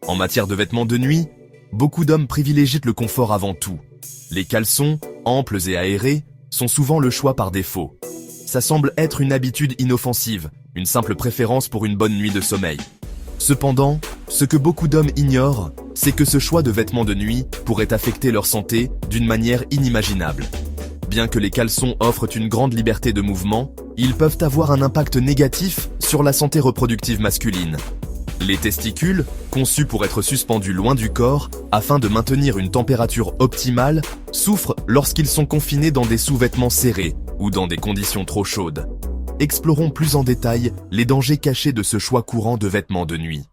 En matière de vêtements de nuit, beaucoup d'hommes privilégient le confort avant tout. Les caleçons, amples et aérés, sont souvent le choix par défaut. Ça semble être une habitude inoffensive, une simple préférence pour une bonne nuit de sommeil. Cependant, ce que beaucoup d'hommes ignorent, c'est que ce choix de vêtements de nuit pourrait affecter leur santé d'une manière inimaginable. Bien que les caleçons offrent une grande liberté de mouvement, ils peuvent avoir un impact négatif sur la santé reproductive masculine. Les testicules, conçus pour être suspendus loin du corps afin de maintenir une température optimale, souffrent lorsqu'ils sont confinés dans des sous-vêtements serrés ou dans des conditions trop chaudes. Explorons plus en détail les dangers cachés de ce choix courant de vêtements de nuit.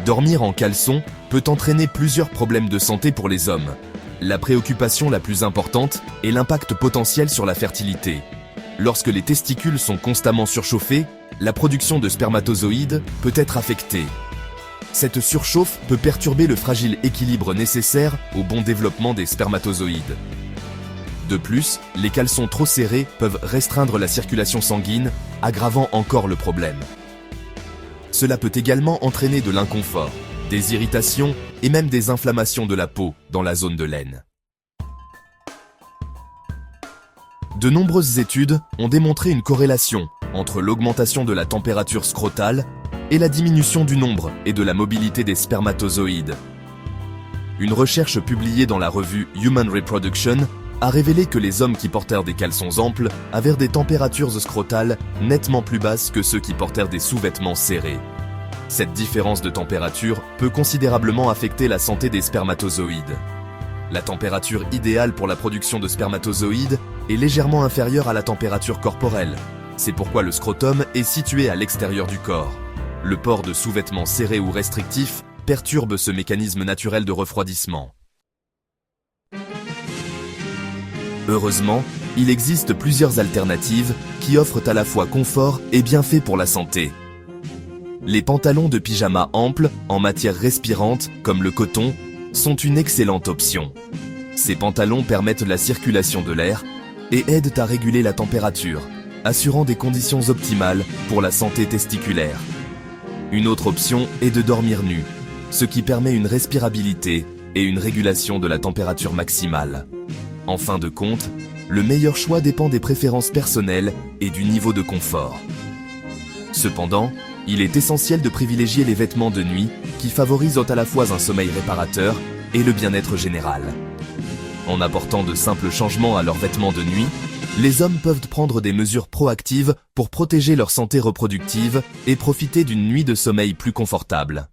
Dormir en caleçon peut entraîner plusieurs problèmes de santé pour les hommes. La préoccupation la plus importante est l'impact potentiel sur la fertilité. Lorsque les testicules sont constamment surchauffés, la production de spermatozoïdes peut être affectée. Cette surchauffe peut perturber le fragile équilibre nécessaire au bon développement des spermatozoïdes. De plus, les caleçons trop serrés peuvent restreindre la circulation sanguine, aggravant encore le problème. Cela peut également entraîner de l'inconfort, des irritations et même des inflammations de la peau dans la zone de l'aine. De nombreuses études ont démontré une corrélation entre l'augmentation de la température scrotale et la diminution du nombre et de la mobilité des spermatozoïdes. Une recherche publiée dans la revue Human Reproduction a révélé que les hommes qui portèrent des caleçons amples avaient des températures scrotales nettement plus basses que ceux qui portèrent des sous-vêtements serrés. Cette différence de température peut considérablement affecter la santé des spermatozoïdes. La température idéale pour la production de spermatozoïdes est légèrement inférieure à la température corporelle. C'est pourquoi le scrotum est situé à l'extérieur du corps. Le port de sous-vêtements serrés ou restrictifs perturbe ce mécanisme naturel de refroidissement. Heureusement, il existe plusieurs alternatives qui offrent à la fois confort et bienfaits pour la santé. Les pantalons de pyjama amples, en matière respirante, comme le coton, sont une excellente option. Ces pantalons permettent la circulation de l'air et aident à réguler la température, assurant des conditions optimales pour la santé testiculaire. Une autre option est de dormir nu, ce qui permet une respirabilité et une régulation de la température maximale. En fin de compte, le meilleur choix dépend des préférences personnelles et du niveau de confort. Cependant, il est essentiel de privilégier les vêtements de nuit qui favorisent à la fois un sommeil réparateur et le bien-être général. En apportant de simples changements à leurs vêtements de nuit, les hommes peuvent prendre des mesures proactives pour protéger leur santé reproductive et profiter d'une nuit de sommeil plus confortable.